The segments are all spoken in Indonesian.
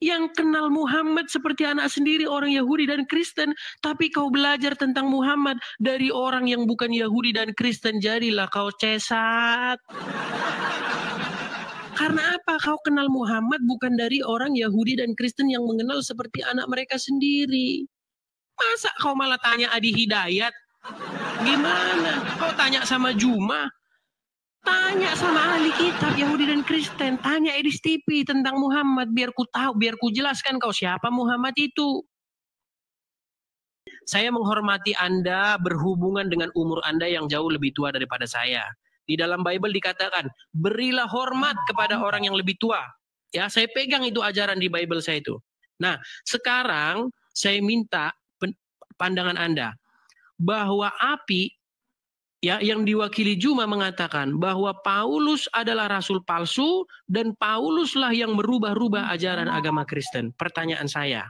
yang kenal Muhammad seperti anak sendiri, orang Yahudi dan Kristen, tapi kau belajar tentang Muhammad dari orang yang bukan Yahudi dan Kristen, jadilah kau cesat. Karena apa? Kau kenal Muhammad bukan dari orang Yahudi dan Kristen yang mengenal seperti anak mereka sendiri. Masa kau malah tanya Adi Hidayat? Gimana? Kau tanya sama Juma? Tanya sama ahli kitab Yahudi dan Kristen. Tanya Edis TV tentang Muhammad, biar ku tahu, biar ku jelaskan kau siapa Muhammad itu. Saya menghormati Anda berhubungan dengan umur Anda yang jauh lebih tua daripada saya. Di dalam Bible dikatakan, berilah hormat kepada orang yang lebih tua. Ya, saya pegang itu ajaran di Bible saya itu. Nah, sekarang saya minta pandangan Anda bahwa api ya yang diwakili Juma mengatakan bahwa Paulus adalah rasul palsu dan Pauluslah yang merubah-rubah ajaran agama Kristen. Pertanyaan saya,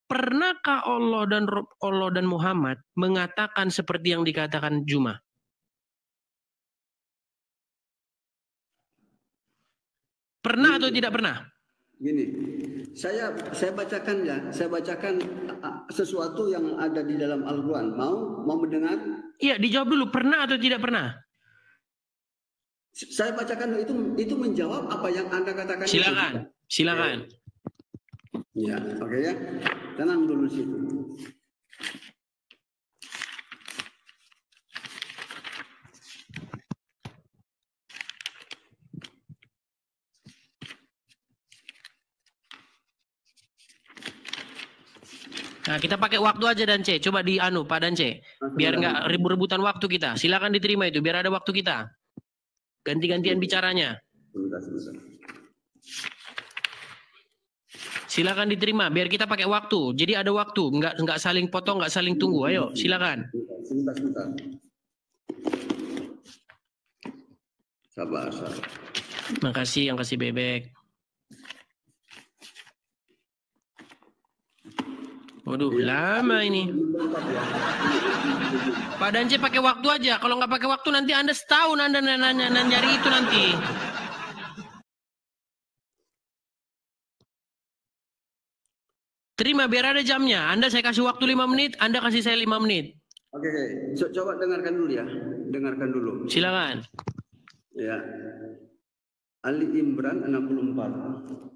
pernahkah Allah dan Muhammad mengatakan seperti yang dikatakan Juma? Pernah atau tidak pernah? Gini, saya bacakan ya, saya bacakan sesuatu yang ada di dalam Al-Quran. Mau mendengar? Iya, dijawab dulu. Pernah atau tidak pernah? Saya bacakan itu menjawab apa yang Anda katakan. Silakan, silakan. Ya, oke ya. Tenang dulu situ. Nah, kita pakai waktu aja Dan C. Coba di Pak Dan C. Biar nggak rebut-rebutan waktu kita. Silakan diterima itu, biar ada waktu kita. Ganti-gantian bicaranya. Silakan diterima, biar kita pakai waktu. Jadi ada waktu, nggak saling potong, nggak saling tunggu. Ayo, silakan. Sebentar. Sabar. Makasih yang kasih bebek. Waduh, lama ini. Pak Dance pakai waktu aja. Kalau nggak pakai waktu nanti Anda setahun Anda nyari itu nanti. Terima biar ada jamnya. Anda saya kasih waktu 5 menit, Anda kasih saya 5 menit. Oke. Coba dengarkan dulu ya. Dengarkan dulu. Silakan. Ya. Ali Imran 64.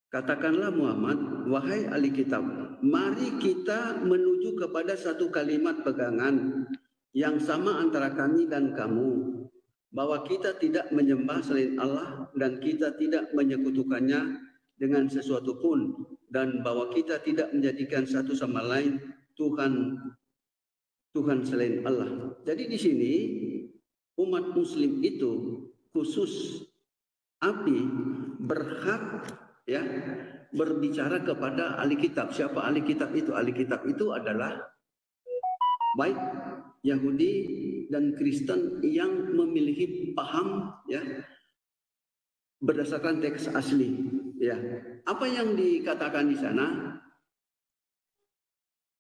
Katakanlah Muhammad, wahai ahli kitab, mari kita menuju kepada satu kalimat pegangan yang sama antara kami dan kamu, bahwa kita tidak menyembah selain Allah dan kita tidak menyekutukannya dengan sesuatu pun, dan bahwa kita tidak menjadikan satu sama lain Tuhan selain Allah. Jadi di sini umat Muslim itu khusus api berhak ya berbicara kepada ahli kitab. Siapa ahli kitab itu? Ahli kitab itu adalah baik Yahudi dan Kristen yang memiliki paham ya berdasarkan teks asli ya. Apa yang dikatakan di sana?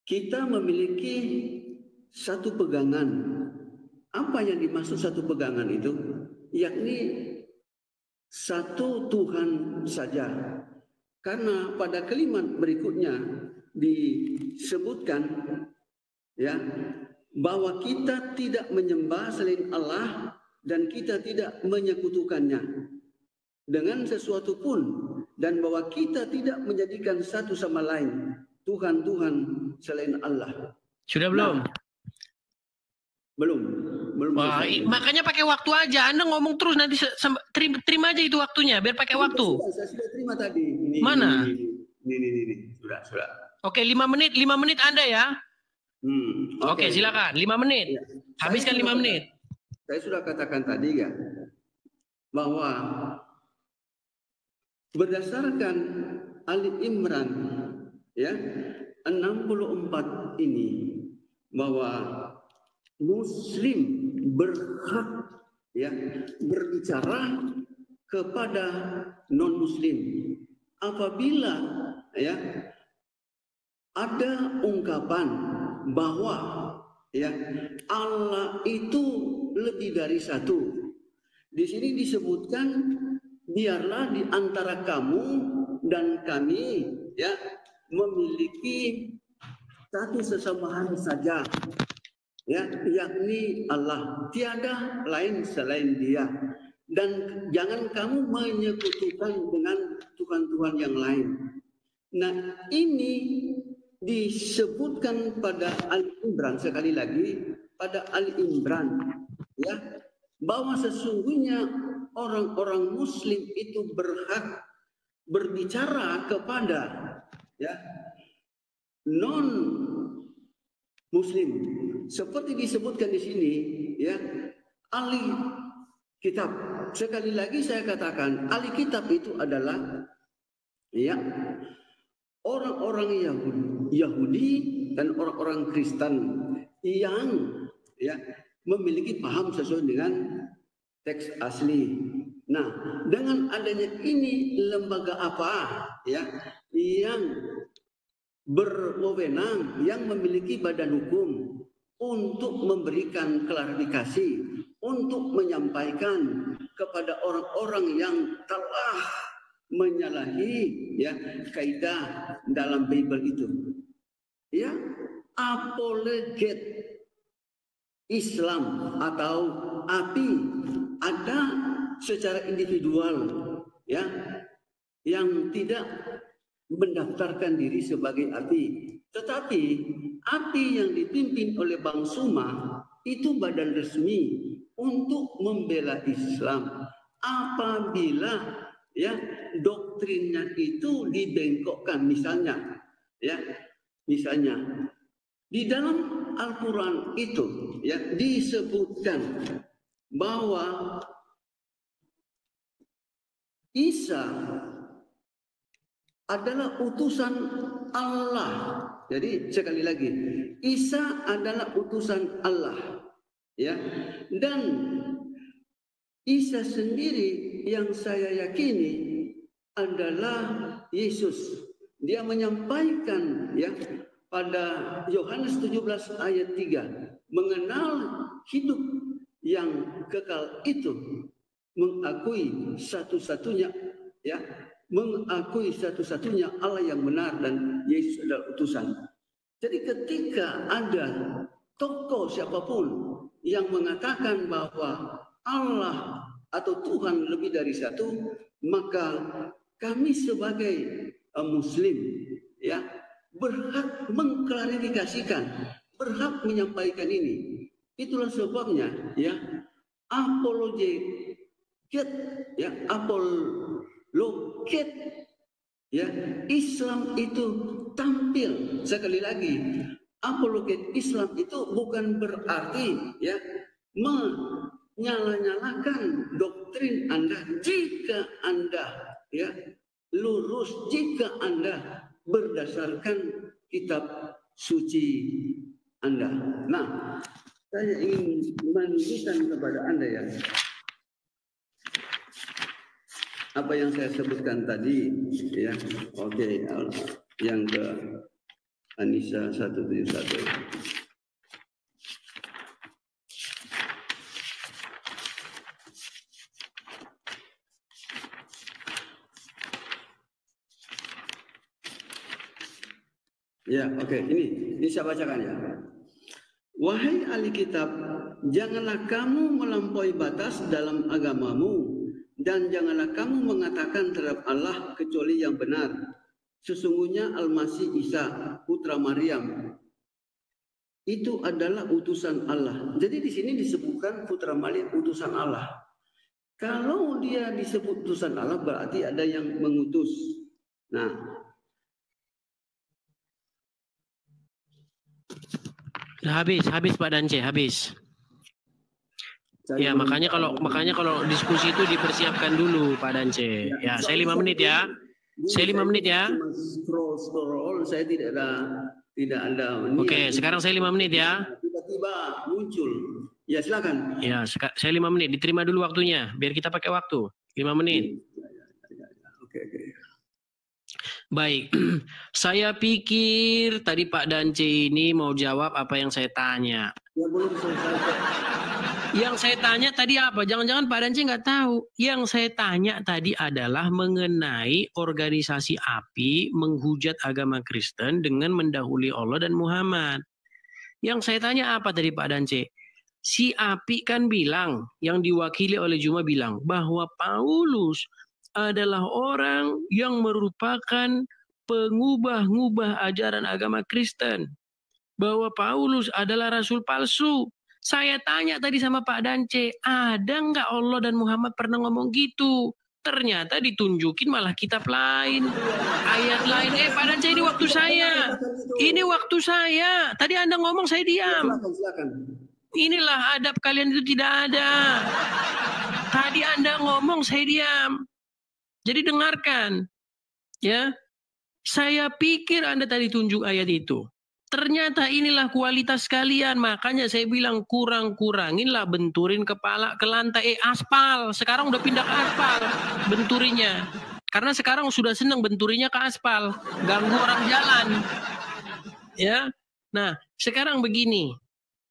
Kita memiliki satu pegangan. Apa yang dimaksud satu pegangan itu? Yakni satu Tuhan saja. Karena pada kalimat berikutnya disebutkan ya bahwa kita tidak menyembah selain Allah dan kita tidak menyekutukannya dengan sesuatu pun, dan bahwa kita tidak menjadikan satu sama lain Tuhan selain Allah. Sudah belum? Belum. Wah, makanya pakai waktu aja. Anda ngomong terus nanti terima aja itu waktunya, biar pakai waktu. Saya sudah terima tadi. Mana? Ini. Sudah. Oke, 5 menit Anda ya. Oke, silakan. 5 menit. Ya. Habiskan 5 menit. Saya sudah katakan tadi ya bahwa berdasarkan Ali Imran ya 64 ini bahwa Muslim berhak ya berbicara kepada non-Muslim apabila ya ada ungkapan bahwa ya Allah itu lebih dari satu. Di sini disebutkan biarlah di antara kamu dan kami ya memiliki satu sesembahan saja, ya, yakni Allah, tiada lain selain Dia, dan jangan kamu menyekutukan dengan Tuhan-Tuhan yang lain. Nah, ini disebutkan pada Ali Imran, sekali lagi pada Ali Imran, ya, bahwa sesungguhnya orang-orang Muslim itu berhak berbicara kepada ya non Muslim, seperti disebutkan di sini, ya, ahli kitab. Sekali lagi saya katakan, ahli kitab itu adalah ya orang-orang Yahudi dan orang-orang Kristen yang ya memiliki paham sesuai dengan teks asli. Nah, dengan adanya ini, lembaga apa ya yang berwenang, yang memiliki badan hukum untuk memberikan klarifikasi, untuk menyampaikan kepada orang-orang yang telah menyalahi ya kaidah dalam Bible itu, ya, apologet Islam atau API ada secara individual, ya, yang tidak mendaftarkan diri sebagai API, tetapi API yang dipimpin oleh Bang Suma itu badan resmi untuk membela Islam. Apabila ya doktrinnya itu dibengkokkan, misalnya di dalam Al-Quran itu ya disebutkan bahwa Isa adalah utusan Allah. Jadi sekali lagi, Isa adalah utusan Allah, ya. Dan Isa sendiri yang saya yakini adalah Yesus. Dia menyampaikan ya pada Yohanes 17 ayat 3, mengenal hidup yang kekal itu, mengakui satu-satunya ya, mengakui satu-satunya Allah yang benar dan Yesus adalah utusan. Jadi ketika ada tokoh siapapun yang mengatakan bahwa Allah atau Tuhan lebih dari satu, maka kami sebagai Muslim ya berhak mengklarifikasikan, berhak menyampaikan ini. Itulah sebabnya ya apologet ya Islam itu tampil. Sekali lagi, apologet Islam itu bukan berarti ya menyala-nyalakan doktrin Anda jika Anda ya lurus, jika Anda berdasarkan kitab suci Anda. Nah, saya ingin menunjukkan kepada Anda ya apa yang saya sebutkan tadi ya. Oke, yang ke Anissa 171. Ya, oke, ini saya bacakan ya. Wahai ahli kitab, janganlah kamu melampaui batas dalam agamamu, dan janganlah kamu mengatakan terhadap Allah kecuali yang benar. Sesungguhnya Al-Masih Isa, putra Maryam, itu adalah utusan Allah. Jadi di sini disebutkan putra Maryam utusan Allah. Kalau dia disebut utusan Allah, berarti ada yang mengutus. Nah, habis Pak Dance, habis. Ya, makanya kalau diskusi itu dipersiapkan dulu Pak Dance. Ya, saya 5 menit ya. Saya 5 menit ya. Scroll, saya tidak ada. Oke, sekarang saya 5 menit ya. Tiba-tiba muncul. Ya, silakan. Ya, saya 5 menit. Diterima dulu waktunya, biar kita pakai waktu. 5 menit. Oke. Baik, saya pikir tadi Pak Dance ini mau jawab apa yang saya tanya. Ya, belum selesai. Yang saya tanya tadi apa? Jangan-jangan Pak Dance nggak tahu. Yang saya tanya tadi adalah mengenai organisasi API menghujat agama Kristen dengan mendahului Allah dan Muhammad. Yang saya tanya apa tadi Pak Dance? Si API kan bilang, yang diwakili oleh Juma bilang, bahwa Paulus adalah orang yang merupakan pengubah-ngubah ajaran agama Kristen. Bahwa Paulus adalah rasul palsu. Saya tanya tadi sama Pak Dance, ada nggak Allah dan Muhammad pernah ngomong gitu? Ternyata ditunjukin malah kitab lain, ayat lain. Pak Dance, ini waktu saya. Ini waktu saya. Tadi Anda ngomong saya diam. Silakan. Inilah adab kalian itu tidak ada. Tadi Anda ngomong saya diam. Jadi dengarkan. Ya. Saya pikir Anda tadi tunjuk ayat itu. Ternyata inilah kualitas kalian. Makanya saya bilang kurang-kuranginlah benturin kepala ke lantai aspal. Sekarang udah pindah ke aspal benturinya. Karena sekarang sudah senang benturinya ke aspal. Ganggu orang jalan. Ya. Nah, sekarang begini,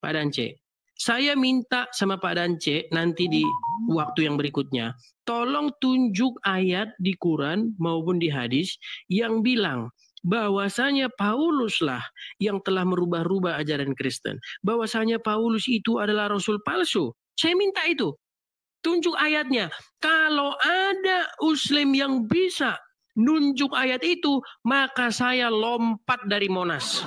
Pak Dance. Saya minta sama Pak Dance nanti di waktu yang berikutnya, tolong tunjuk ayat di Quran maupun di hadis yang bilang bahwasanya Pauluslah yang telah merubah-rubah ajaran Kristen. Bahwasanya Paulus itu adalah rasul palsu. Saya minta itu. Tunjuk ayatnya. Kalau ada Muslim yang bisa nunjuk ayat itu, maka saya lompat dari Monas.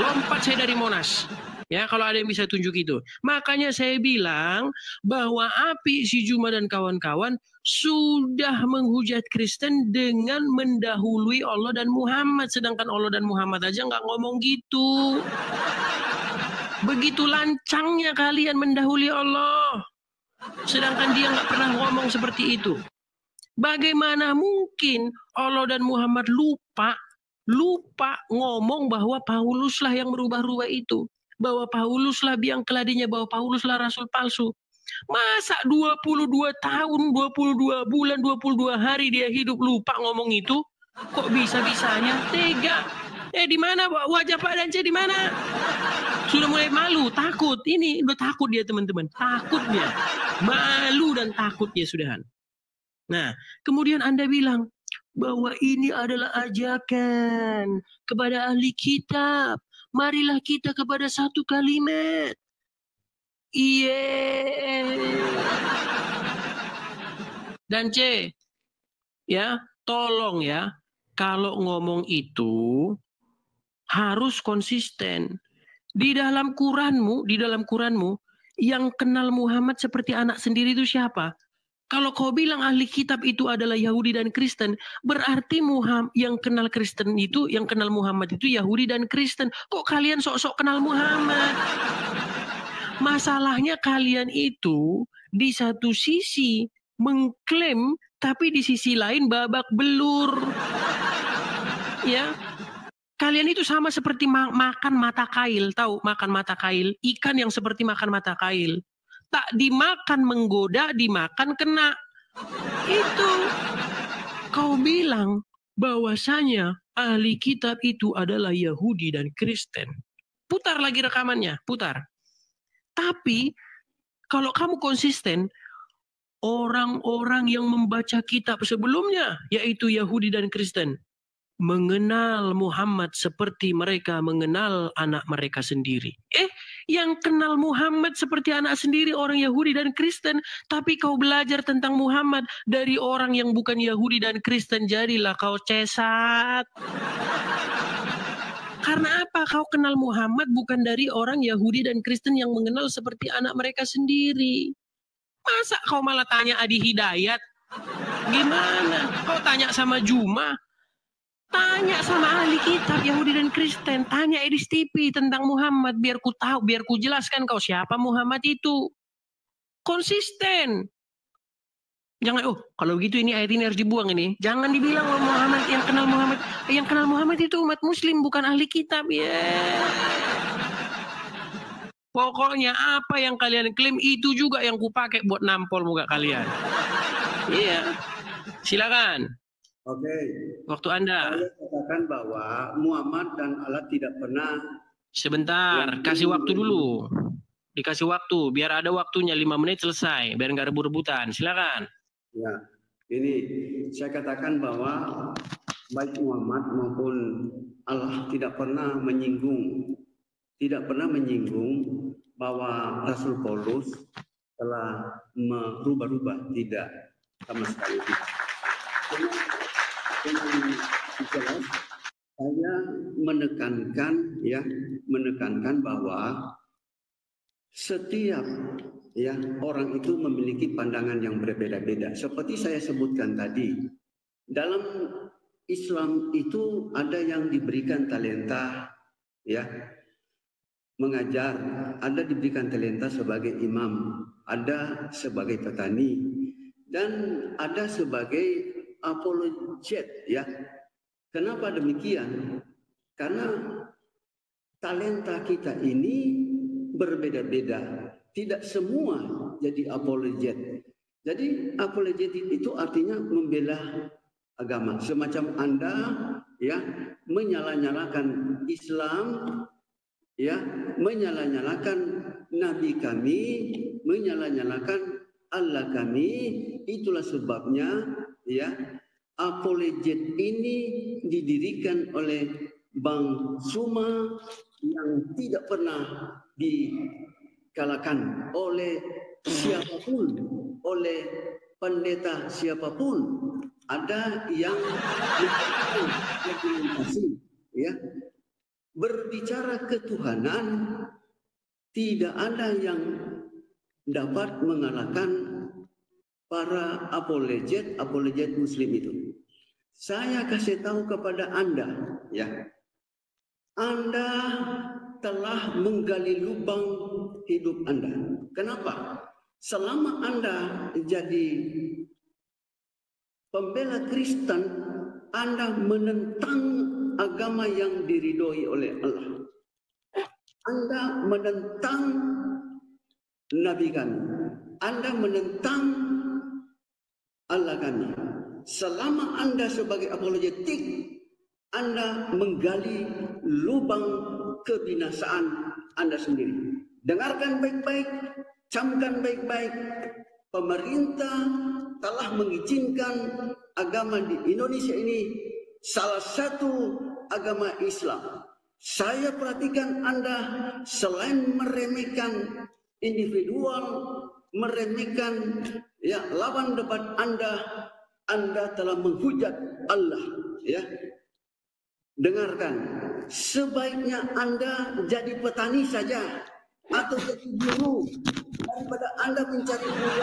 Lompat saya dari Monas. Ya, kalau ada yang bisa tunjuk itu. Makanya saya bilang bahwa API, si Juma dan kawan-kawan sudah menghujat Kristen dengan mendahului Allah dan Muhammad. Sedangkan Allah dan Muhammad aja nggak ngomong gitu. Begitu lancangnya kalian mendahului Allah. Sedangkan dia nggak pernah ngomong seperti itu. Bagaimana mungkin Allah dan Muhammad lupa ngomong bahwa Pauluslah yang merubah-rubah itu. Bahwa Pauluslah biang keladinya, bahwa Pauluslah rasul palsu. Masa 22 tahun, 22 bulan, 22 hari dia hidup lupa ngomong itu? Kok bisa-bisanya? Tega. Di mana wajah Pak Dance di mana? Sudah mulai malu, takut. Ini udah takut dia teman-teman. Takut dia. Malu dan takut dia sudahan. Nah, kemudian Anda bilang bahwa ini adalah ajakan kepada ahli kitab. Marilah kita kepada satu kalimat. Dan C, ya, tolong ya, kalau ngomong itu harus konsisten. Di dalam Quranmu, yang kenal Muhammad seperti anak sendiri itu siapa? Kalau kau bilang ahli kitab itu adalah Yahudi dan Kristen, berarti yang kenal Kristen itu, yang kenal Muhammad itu Yahudi dan Kristen. Kok kalian sok-sok kenal Muhammad? Masalahnya kalian itu di satu sisi mengklaim, tapi di sisi lain babak belur. Ya, kalian itu sama seperti makan mata kail. Tahu makan mata kail? Ikan yang seperti makan mata kail. Tak dimakan menggoda, dimakan kena. Itu. Kau bilang bahwasanya ahli kitab itu adalah Yahudi dan Kristen. Putar lagi rekamannya, putar. Tapi kalau kamu konsisten, orang-orang yang membaca kitab sebelumnya, yaitu Yahudi dan Kristen, mengenal Muhammad seperti mereka mengenal anak mereka sendiri. Yang kenal Muhammad seperti anak sendiri orang Yahudi dan Kristen, tapi kau belajar tentang Muhammad dari orang yang bukan Yahudi dan Kristen, jadilah kau cesat. Karena apa? Kau kenal Muhammad bukan dari orang Yahudi dan Kristen yang mengenal seperti anak mereka sendiri. Masa kau malah tanya Adi Hidayat? Gimana? Kau tanya sama Juma? Tanya sama ahli kitab Yahudi dan Kristen. Tanya Edis TV tentang Muhammad. Biar ku tahu, biar ku jelaskan kau siapa Muhammad itu. Konsisten. Jangan, kalau begitu ini ayat ini harus dibuang ini. Jangan dibilang Muhammad yang kenal Muhammad. Yang kenal Muhammad itu umat muslim, bukan ahli kitab. Pokoknya apa yang kalian klaim itu juga yang kupakai buat nampol muka kalian. Iya. Silakan. Oke. Waktu Anda. Saya katakan bahwa Muhammad dan Allah tidak pernah. Sebentar, kasih waktu dulu. Dikasih waktu, biar ada waktunya 5 menit selesai, biar nggak rebut-rebutan. Silakan. Ya, ini saya katakan bahwa baik Muhammad maupun Allah tidak pernah menyinggung bahwa Rasul Paulus telah merubah-rubah, tidak, sama sekali tidak. Dengan jelas saya menekankan bahwa setiap orang itu memiliki pandangan yang berbeda-beda. Seperti saya sebutkan tadi, dalam Islam itu ada yang diberikan talenta mengajar, ada diberikan talenta sebagai imam, ada sebagai petani, dan ada sebagai apologet Kenapa demikian? Karena talenta kita ini berbeda-beda. Tidak semua jadi apologet. Jadi apologet itu artinya membela agama. Semacam Anda menyala-nyalakan Islam, menyala-nyalakan Nabi kami, menyala-nyalakan Allah kami. Itulah sebabnya apologet ini didirikan oleh Bang Suma yang tidak pernah dikalahkan oleh siapapun, oleh pendeta siapapun. Ada yang argumentasi, berbicara ketuhanan, tidak ada yang dapat mengalahkan para apologet Muslim itu. Saya kasih tahu kepada Anda, Anda telah menggali lubang hidup Anda. Kenapa? Selama Anda jadi pembela Kristen, Anda menentang agama yang diridhoi oleh Allah. Anda menentang Nabi kami. Anda menentang Allah kami. Selama Anda sebagai apologetik, Anda menggali lubang kebinasaan Anda sendiri. Dengarkan baik-baik, camkan baik-baik. Pemerintah telah mengizinkan agama di Indonesia ini salah satu agama Islam. Saya perhatikan Anda selain meremehkan individual, meremehkan lawan debat Anda telah menghujat Allah. Dengarkan, sebaiknya Anda jadi petani saja atau jadi buruh daripada Anda mencari uang,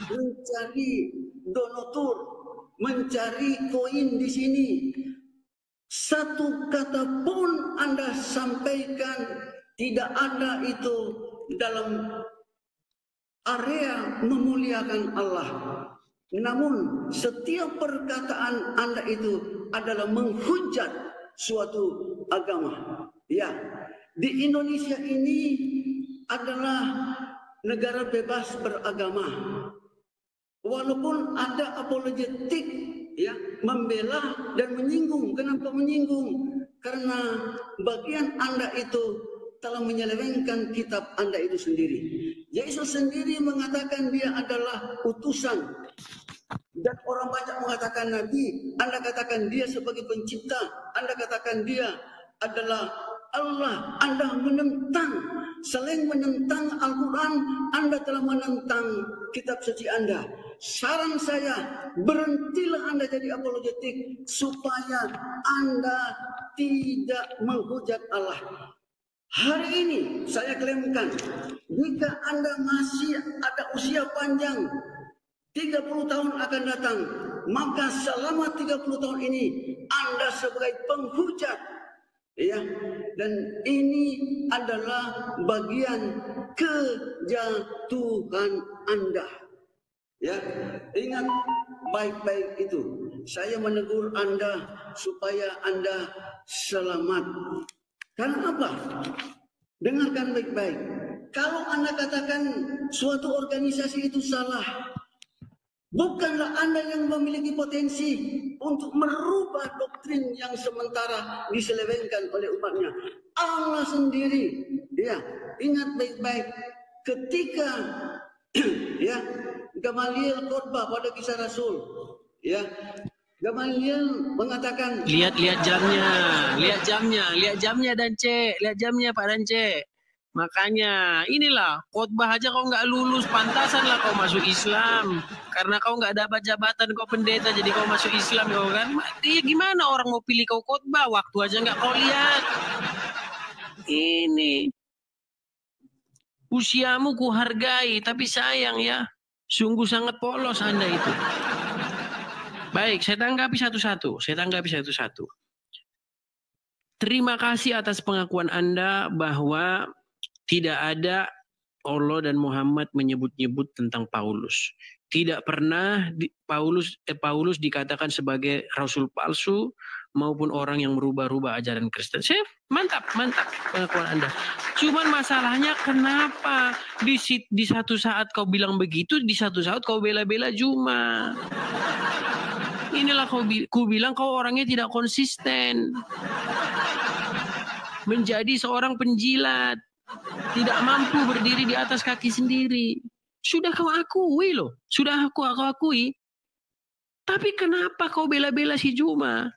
mencari donatur, mencari koin di sini. Satu kata pun Anda sampaikan tidak ada itu dalam area memuliakan Allah. Namun setiap perkataan Anda itu adalah menghujat suatu agama. Di Indonesia ini adalah negara bebas beragama. Walaupun ada apologetik membela dan menyinggung. Kenapa menyinggung? Karena bagian Anda itu telah menyelewengkan kitab Anda itu sendiri. Yesus sendiri mengatakan dia adalah utusan. Dan orang banyak mengatakan Nabi. Anda katakan dia sebagai pencipta. Anda katakan dia adalah Allah. Anda menentang. Selain menentang Al-Quran, Anda telah menentang kitab suci Anda. Saran saya, berhentilah Anda jadi apologetik supaya Anda tidak menghujat Allah. Hari ini saya klaimkan, jika Anda masih ada usia panjang, 30 tahun akan datang, maka selama 30 tahun ini Anda sebagai penghujat. Dan ini adalah bagian kejatuhan Anda. Ingat baik-baik itu. Saya menegur Anda supaya Anda selamat. Karena apa? Dengarkan baik-baik. Kalau Anda katakan suatu organisasi itu salah, bukanlah Anda yang memiliki potensi untuk merubah doktrin yang sementara diselewengkan oleh umatnya. Allah sendiri Ya, ingat baik-baik. Ketika ya Gamaliel khotbah pada Kisah Rasul, ya Gamaliel mengatakan, lihat jamnya Dance, lihat jamnya Pak Dance. Makanya inilah khotbah aja kau nggak lulus, pantasan lah kau masuk Islam. Karena kau nggak dapat jabatan kau pendeta, jadi kau masuk Islam kau kan. Iya gimana orang mau pilih kau khotbah, waktu aja nggak kau lihat. Ini usiamu kuhargai, tapi sayang ya, sungguh sangat polos Anda itu. Baik, saya tanggapi satu-satu. Terima kasih atas pengakuan Anda bahwa tidak ada Allah dan Muhammad menyebut-nyebut tentang Paulus. Tidak pernah Paulus dikatakan sebagai rasul palsu maupun orang yang merubah-rubah ajaran Kristen. Mantap pengakuan Anda. Cuman masalahnya kenapa di satu saat kau bilang begitu, di satu saat kau bela-bela Juma. Inilah ku bilang kau orangnya tidak konsisten. Menjadi seorang penjilat. Tidak mampu berdiri di atas kaki sendiri. Sudah kau akui loh. Sudah aku akui. Tapi kenapa kau bela-bela si Juma?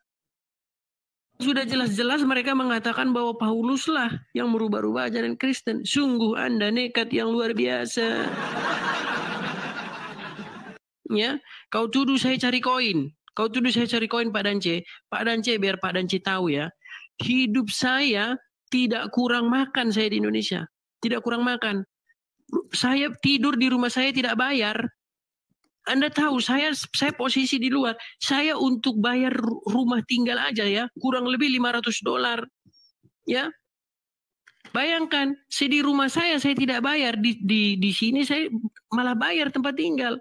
Sudah jelas-jelas mereka mengatakan bahwa Pauluslah yang merubah-rubah ajaran Kristen. Sungguh Anda nekat yang luar biasa. Ya, kau tuduh saya cari koin. Pak Dance. Pak Dance, biar Pak Dance tahu ya. Hidup saya tidak kurang makan saya di Indonesia. Tidak kurang makan. Saya tidur di rumah saya tidak bayar. Anda tahu saya posisi di luar. Saya untuk bayar rumah tinggal aja ya, kurang lebih $500. Ya. Bayangkan, di rumah saya tidak bayar, di sini saya malah bayar tempat tinggal.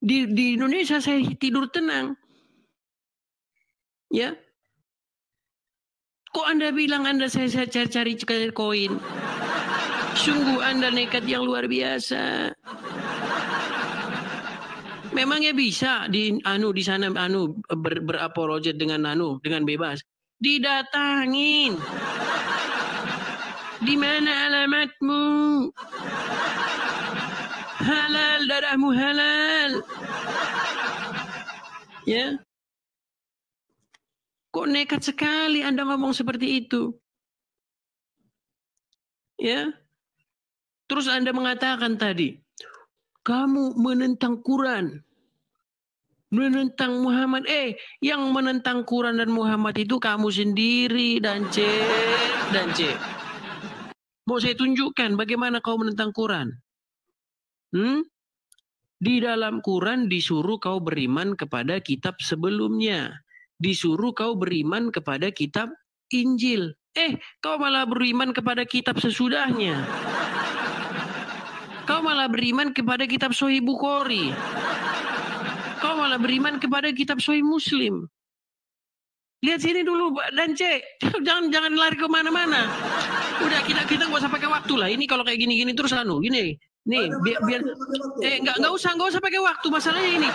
Di Indonesia saya tidur tenang. Ya. Kok Anda bilang saya cari koin? Sungguh Anda nekat yang luar biasa. Memangnya bisa di sana berapologet dengan bebas? Didatangin. Di mana alamatmu? Halal, darahmu halal. Ya. Kok nekat sekali Anda ngomong seperti itu? Ya. Terus Anda mengatakan tadi, kamu menentang Quran, menentang Muhammad. Yang menentang Quran dan Muhammad itu kamu sendiri, Dance. Mau saya tunjukkan bagaimana kau menentang Quran? Di dalam Quran disuruh kau beriman kepada kitab sebelumnya. Disuruh kau beriman kepada kitab Injil. Kau malah beriman kepada kitab sesudahnya. Kau malah beriman kepada kitab Sahih Bukhari. Kau malah beriman kepada kitab Sahih Muslim. Lihat sini dulu, Dance. Jangan lari kemana-mana. Udah kita nggak usah pakai waktu lah. Ini kalau kayak gini terus gini. Nih, biar nggak usah pakai waktu. Masalahnya ini,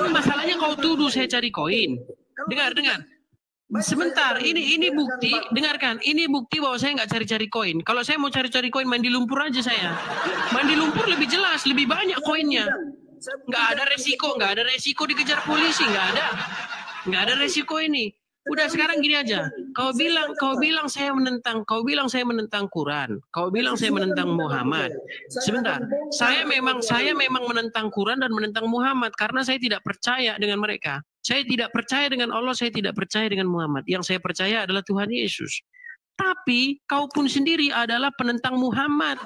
masalahnya kau tuduh saya cari koin. Dengar. Sebentar, ini bukti, dengarkan. Ini bukti bahwa saya nggak cari-cari koin. Kalau saya mau cari-cari koin, mandi lumpur aja saya. Mandi lumpur lebih jelas, lebih banyak koinnya. Nggak ada resiko dikejar polisi, nggak ada resiko ini. Udah sekarang gini aja. Kau bilang saya menentang Quran. Kau bilang saya menentang Muhammad. Sebentar. Saya memang menentang Quran dan menentang Muhammad karena saya tidak percaya dengan mereka. Saya tidak percaya dengan Allah, saya tidak percaya dengan Muhammad. Yang saya percaya adalah Tuhan Yesus. Tapi kau pun sendiri adalah penentang Muhammad.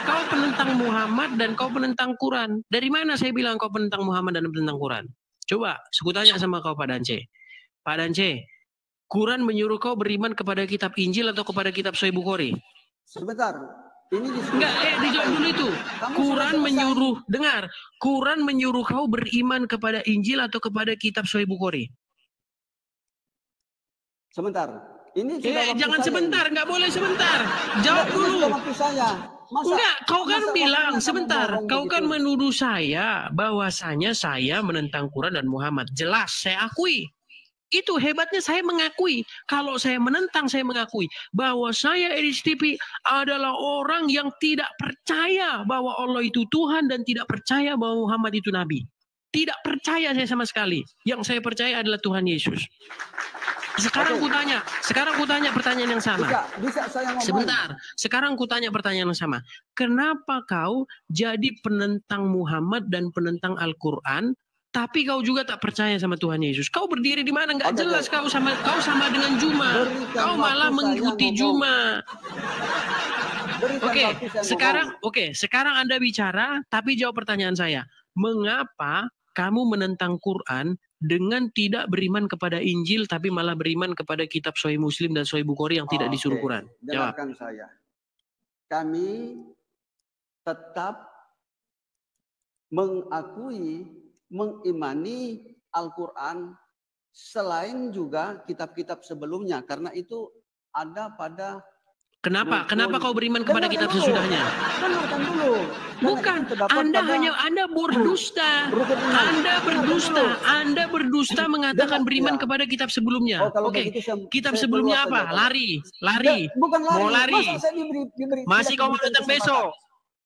Kau penentang Muhammad dan kau penentang Quran. Dari mana saya bilang kau penentang Muhammad dan penentang Quran? Coba, aku tanya sama kau Pak Dance. Pak Dance, Quran menyuruh kau beriman kepada kitab Injil atau kepada kitab Sahih Bukhari? Sebentar. Ini dijawab dulu itu. Quran menyuruh kau beriman kepada Injil atau kepada kitab Sahih Bukhari? Sebentar. Ini jangan sebentar, nggak boleh sebentar. Jawab dulu. Enggak, kau kan bilang sebentar. Kau kan menuduh saya bahwasanya saya menentang Quran dan Muhammad. Jelas, saya akui. Itu hebatnya saya mengakui. Kalau saya menentang, saya mengakui bahwa saya RSTP adalah orang yang tidak percaya bahwa Allah itu Tuhan dan tidak percaya bahwa Muhammad itu Nabi. Tidak percaya saya sama sekali. Yang saya percaya adalah Tuhan Yesus. Sekarang kutanya pertanyaan yang sama. Bisa saya ngomong? Sebentar. Sekarang kutanya pertanyaan yang sama. Kenapa kau jadi penentang Muhammad dan penentang Al-Quran, tapi kau juga tak percaya sama Tuhan Yesus? Kau berdiri di mana? Nggak jelas. Kau sama dengan Juma. Kau malah mengikuti Juma. Sekarang Anda bicara, tapi jawab pertanyaan saya. Mengapa kamu menentang Quran dengan tidak beriman kepada Injil, tapi malah beriman kepada kitab Sahih Muslim dan Sahih Bukhari yang tidak disuruh Quran? Jawab. Dengarkan saya. Kami tetap mengakui, mengimani Al-Quran selain juga kitab-kitab sebelumnya, karena itu ada pada. Kenapa kau beriman kepada kitab sesudahnya? Dengarkan dulu. Bukan, Anda berdusta. Anda berdusta mengatakan beriman kepada kitab sebelumnya. Oke. Kitab sebelumnya apa? Lari. Bukan lari. Mau lari. Masa saya diberi Masih kau mau datang besok?